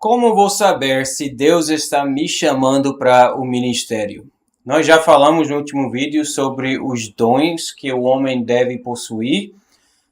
Como vou saber se Deus está me chamando para o ministério? Nós já falamos no último vídeo sobre os dons que o homem deve possuir.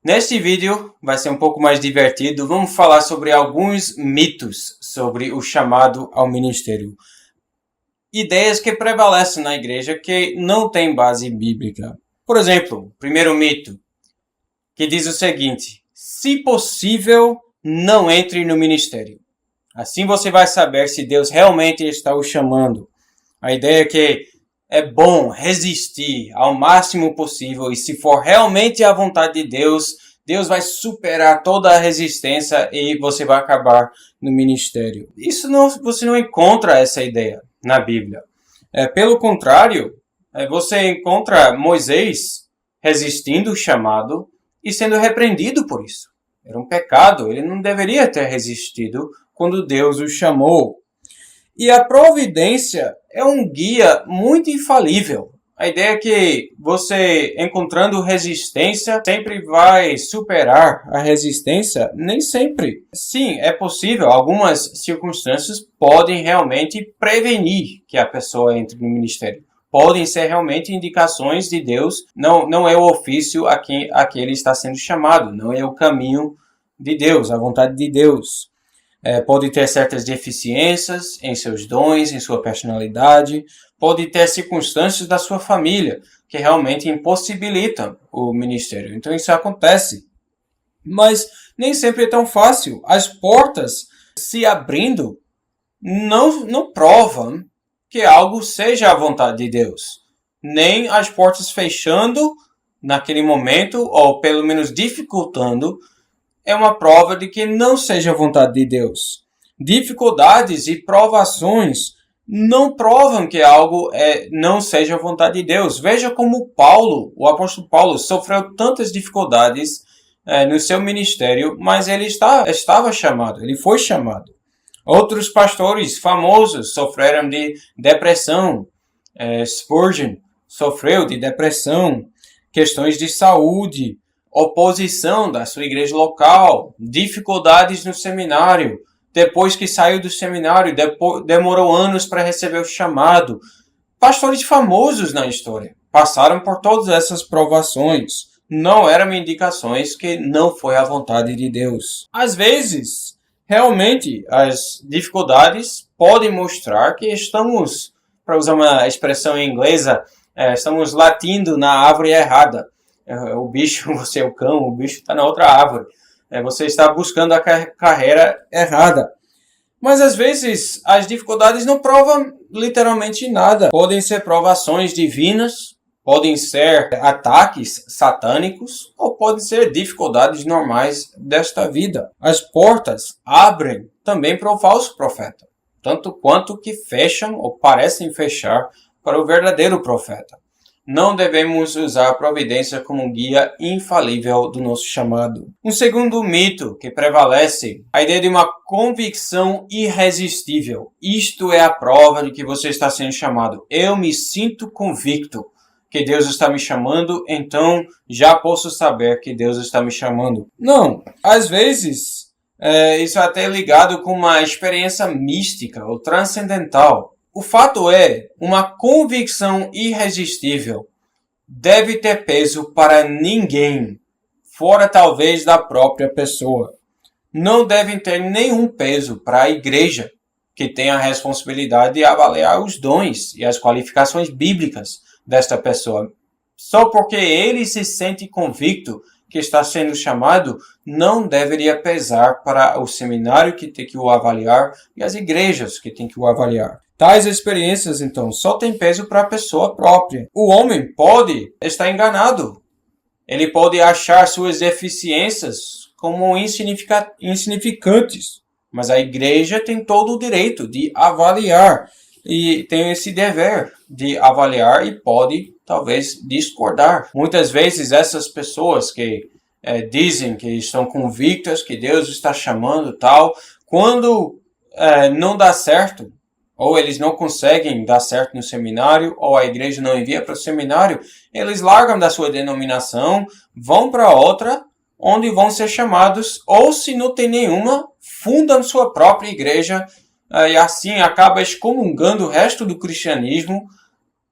Neste vídeo vai ser um pouco mais divertido. Vamos falar sobre alguns mitos sobre o chamado ao ministério. Ideias que prevalecem na igreja que não têm base bíblica. Por exemplo, primeiro mito, que diz o seguinte: se possível, não entre no ministério. Assim você vai saber se Deus realmente está o chamando. A ideia é que é bom resistir ao máximo possível e se for realmente a vontade de Deus, Deus vai superar toda a resistência e você vai acabar no ministério. Você não encontra essa ideia na Bíblia. Pelo contrário, você encontra Moisés resistindo o chamado e sendo repreendido por isso. Era um pecado, ele não deveria ter resistido quando Deus o chamou. E a providência é um guia muito infalível. A ideia é que você, encontrando resistência, sempre vai superar a resistência? Nem sempre. Sim, é possível. Algumas circunstâncias podem realmente prevenir que a pessoa entre no ministério. Podem ser realmente indicações de Deus. Não é o ofício a que ele está sendo chamado. Não é o caminho de Deus, a vontade de Deus. Pode ter certas deficiências em seus dons, em sua personalidade. Pode ter circunstâncias da sua família que realmente impossibilitam o ministério. Então isso acontece. Mas nem sempre é tão fácil. As portas se abrindo não provam que algo seja a vontade de Deus. Nem as portas fechando naquele momento, ou pelo menos dificultando, é uma prova de que não seja a vontade de Deus. Dificuldades e provações não provam que algo não seja a vontade de Deus. Veja como o apóstolo Paulo, sofreu tantas dificuldades no seu ministério, mas ele estava chamado, ele foi chamado. Outros pastores famosos sofreram de depressão. Spurgeon sofreu de depressão, questões de saúde, oposição da sua igreja local, dificuldades no seminário. Depois que saiu do seminário, demorou anos para receber o chamado. Pastores famosos na história passaram por todas essas provações. Não eram indicações que não foi a vontade de Deus. Às vezes, realmente, as dificuldades podem mostrar que estamos, para usar uma expressão em inglesa, estamos latindo na árvore errada. O bicho, você é o cão, o bicho está na outra árvore. Você está buscando a carreira errada. Mas às vezes as dificuldades não provam literalmente nada. Podem ser provações divinas, podem ser ataques satânicos, ou podem ser dificuldades normais desta vida. As portas abrem também para o falso profeta, tanto quanto que fecham ou parecem fechar para o verdadeiro profeta. Não devemos usar a providência como um guia infalível do nosso chamado. Um segundo mito que prevalece, a ideia de uma convicção irresistível. Isto é a prova de que você está sendo chamado. Eu me sinto convicto que Deus está me chamando, então já posso saber que Deus está me chamando. Não, às vezes isso é até ligado com uma experiência mística ou transcendental. O fato é, uma convicção irresistível deve ter peso para ninguém, fora talvez da própria pessoa. Não deve ter nenhum peso para a igreja, que tem a responsabilidade de avaliar os dons e as qualificações bíblicas desta pessoa. Só porque ele se sente convicto que está sendo chamado, não deveria pesar para o seminário que tem que o avaliar e as igrejas que tem que o avaliar. Tais experiências, então, só têm peso para a pessoa própria. O homem pode estar enganado. Ele pode achar suas deficiências como insignificantes. Mas a igreja tem todo o direito de avaliar. E tem esse dever de avaliar e pode, talvez, discordar. Muitas vezes, essas pessoas que dizem que estão convictas que Deus está chamando tal, quando não dá certo, ou eles não conseguem dar certo no seminário, ou a igreja não envia para o seminário, eles largam da sua denominação, vão para outra onde vão ser chamados, ou se não tem nenhuma, fundam sua própria igreja e assim acaba excomungando o resto do cristianismo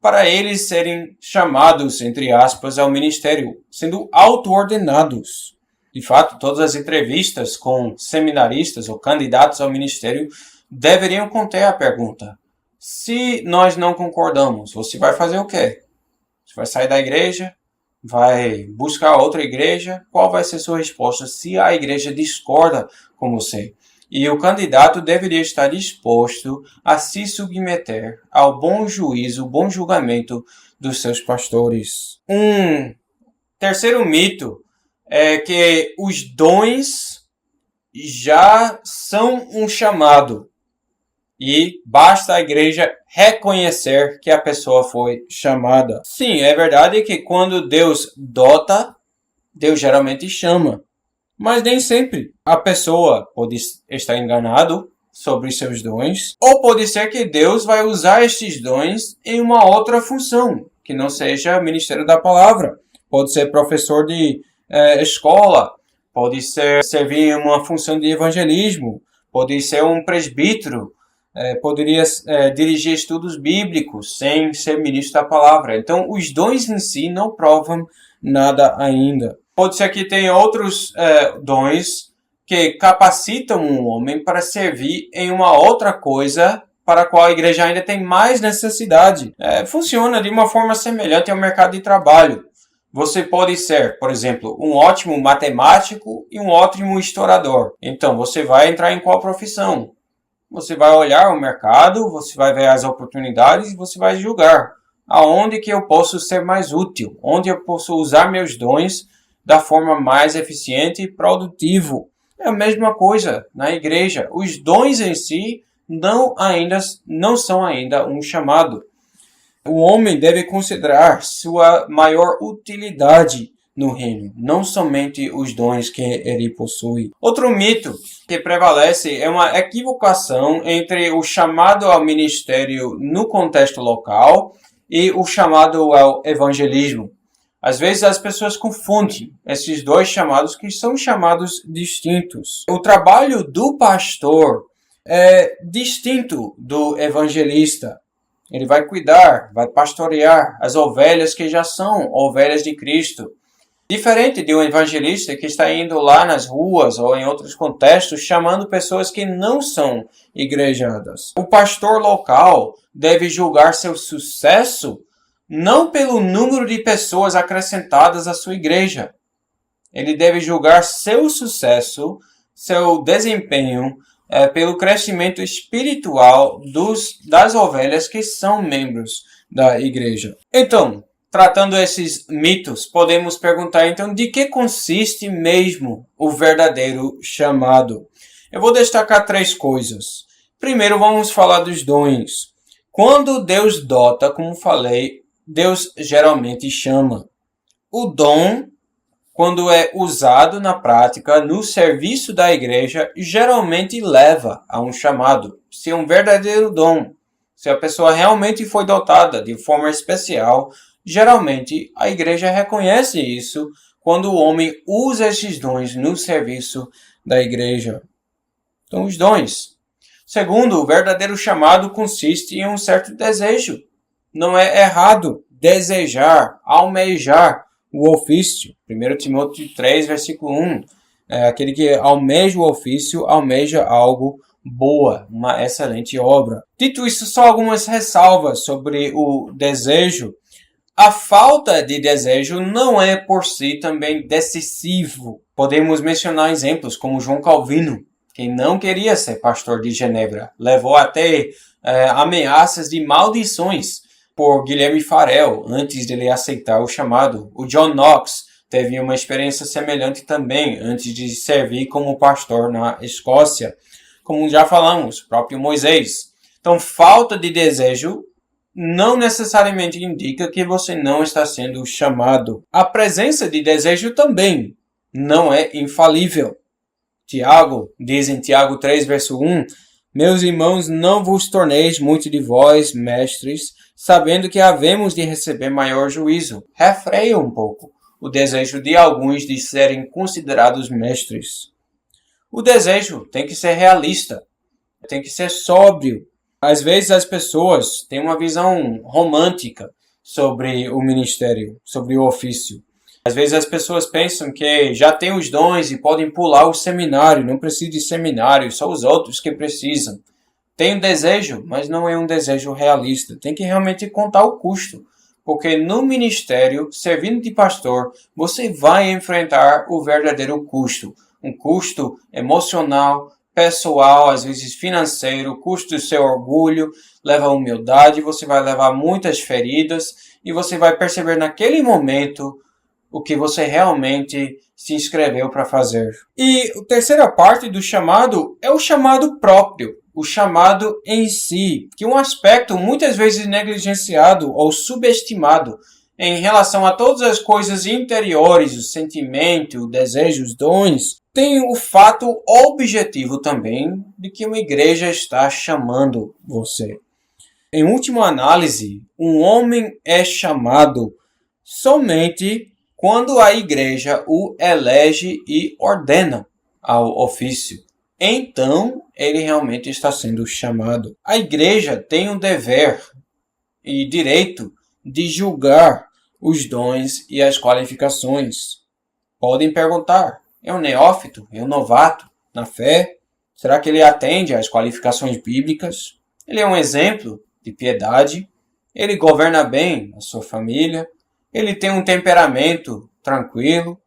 para eles serem chamados, entre aspas, ao ministério, sendo auto-ordenados. De fato, todas as entrevistas com seminaristas ou candidatos ao ministério deveriam conter a pergunta: se nós não concordamos, você vai fazer o quê? Você vai sair da igreja? Vai buscar outra igreja? Qual vai ser sua resposta se a igreja discorda com você? E o candidato deveria estar disposto a se submeter ao bom juízo, bom julgamento dos seus pastores. Um terceiro mito é que os dons já são um chamado e basta a igreja reconhecer que a pessoa foi chamada. Sim, é verdade que quando Deus dota, Deus geralmente chama. Mas nem sempre. A pessoa pode estar enganado sobre seus dons, ou pode ser que Deus vai usar estes dons em uma outra função, que não seja ministério da palavra. Pode ser professor de escola, pode ser servir em uma função de evangelismo, pode ser um presbítero, poderia dirigir estudos bíblicos sem ser ministro da palavra. Então, os dons em si não provam nada ainda. Pode ser que tenha outros dons que capacitam um homem para servir em uma outra coisa para a qual a igreja ainda tem mais necessidade. Funciona de uma forma semelhante ao mercado de trabalho. Você pode ser, por exemplo, um ótimo matemático e um ótimo historiador. Então, você vai entrar em qual profissão? Você vai olhar o mercado, você vai ver as oportunidades e você vai julgar aonde que eu posso ser mais útil, onde eu posso usar meus dons da forma mais eficiente e produtivo. É a mesma coisa na igreja. Os dons em si não são ainda um chamado. O homem deve considerar sua maior utilidade no reino, não somente os dons que ele possui. Outro mito que prevalece é uma equivocação entre o chamado ao ministério no contexto local e o chamado ao evangelismo. Às vezes as pessoas confundem esses dois chamados, que são chamados distintos. O trabalho do pastor é distinto do evangelista. Ele vai cuidar, vai pastorear as ovelhas que já são ovelhas de Cristo. Diferente de um evangelista que está indo lá nas ruas ou em outros contextos chamando pessoas que não são igrejadas. O pastor local deve julgar seu sucesso não pelo número de pessoas acrescentadas à sua igreja. Ele deve julgar seu sucesso, seu desempenho, pelo crescimento espiritual das ovelhas que são membros da igreja. Então, tratando esses mitos, podemos perguntar então de que consiste mesmo o verdadeiro chamado. Eu vou destacar 3 coisas. Primeiro, vamos falar dos dons. Quando Deus dota, como falei, Deus geralmente chama. O dom, quando é usado na prática, no serviço da igreja, geralmente leva a um chamado. Se é um verdadeiro dom, se a pessoa realmente foi dotada de forma especial, geralmente a igreja reconhece isso quando o homem usa esses dons no serviço da igreja. Então, os dons. Segundo, o verdadeiro chamado consiste em um certo desejo. Não é errado desejar, almejar o ofício. 1 Timóteo 3, versículo 1. Aquele que almeja o ofício, almeja algo boa, uma excelente obra. Dito isso, só algumas ressalvas sobre o desejo. A falta de desejo não é por si também decisivo. Podemos mencionar exemplos como João Calvino, que não queria ser pastor de Genebra. Levou até ameaças de maldições por Guilherme Farel antes de ele aceitar o chamado. O John Knox teve uma experiência semelhante também antes de servir como pastor na Escócia. Como já falamos, o próprio Moisés. Então, falta de desejo não necessariamente indica que você não está sendo chamado. A presença de desejo também não é infalível. Tiago diz em Tiago 3, verso 1, meus irmãos, não vos torneis muito de vós, mestres, sabendo que havemos de receber maior juízo. Refreia um pouco o desejo de alguns de serem considerados mestres. O desejo tem que ser realista, tem que ser sóbrio. Às vezes as pessoas têm uma visão romântica sobre o ministério, sobre o ofício. Às vezes as pessoas pensam que já têm os dons e podem pular o seminário, não precisa de seminário, só os outros que precisam. Tem um desejo, mas não é um desejo realista. Tem que realmente contar o custo. Porque no ministério, servindo de pastor, você vai enfrentar o verdadeiro custo. Um custo emocional, pessoal, às vezes financeiro, custo do seu orgulho, leva a humildade, você vai levar muitas feridas e você vai perceber naquele momento o que você realmente se inscreveu para fazer. E a terceira parte do chamado é o chamado próprio, o chamado em si, que é um aspecto muitas vezes negligenciado ou subestimado em relação a todas as coisas interiores, o sentimento, o desejo, os dons. Tem o fato objetivo também de que uma igreja está chamando você. Em última análise, um homem é chamado somente quando a igreja o elege e ordena ao ofício. Então, ele realmente está sendo chamado. A igreja tem o dever e direito de julgar os dons e as qualificações. Podem perguntar, é um neófito? É um novato na fé? Será que ele atende às qualificações bíblicas? Ele é um exemplo de piedade? Ele governa bem a sua família? Ele tem um temperamento tranquilo?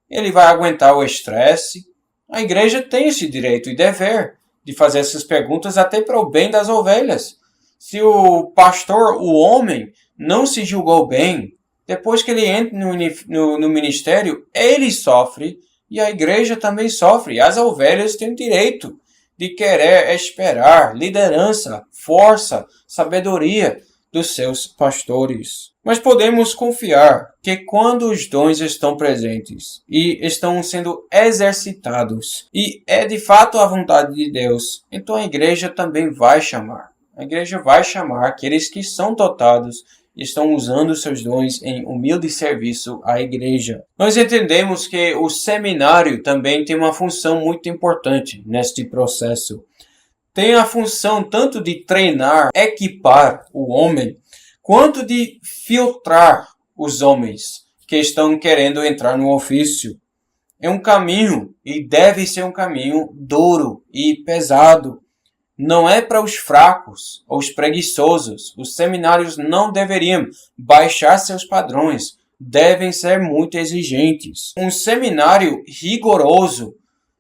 Ele vai aguentar o estresse? A igreja tem esse direito e dever de fazer essas perguntas até para o bem das ovelhas. Se o pastor, o homem, não se julgou bem, depois que ele entra no ministério, ele sofre e a igreja também sofre. As ovelhas têm o direito de querer esperar liderança, força, sabedoria dos seus pastores. Mas podemos confiar que quando os dons estão presentes e estão sendo exercitados e é de fato a vontade de Deus, então a igreja também vai chamar. A igreja vai chamar aqueles que são dotados e estão usando seus dons em humilde serviço à igreja. Nós entendemos que o seminário também tem uma função muito importante neste processo. Tem a função tanto de treinar, equipar o homem, quanto de filtrar os homens que estão querendo entrar no ofício. É um caminho, e deve ser um caminho duro e pesado. Não é para os fracos ou os preguiçosos. Os seminários não deveriam baixar seus padrões. Devem ser muito exigentes. Um seminário rigoroso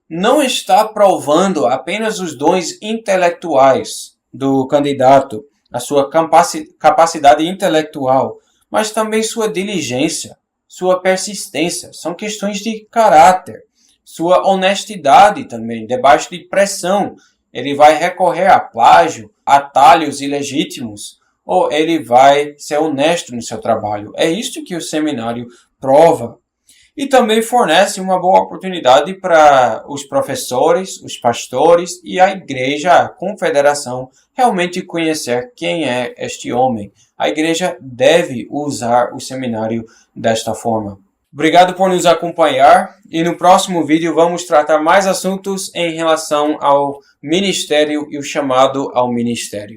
não está provando apenas os dons intelectuais do candidato, a sua capacidade intelectual, mas também sua diligência, sua persistência. São questões de caráter, sua honestidade também, debaixo de pressão. Ele vai recorrer a plágio, atalhos ilegítimos, ou ele vai ser honesto no seu trabalho. É isto que o seminário prova. E também fornece uma boa oportunidade para os professores, os pastores e a igreja, a confederação, realmente conhecer quem é este homem. A igreja deve usar o seminário desta forma. Obrigado por nos acompanhar e no próximo vídeo vamos tratar mais assuntos em relação ao ministério e o chamado ao ministério.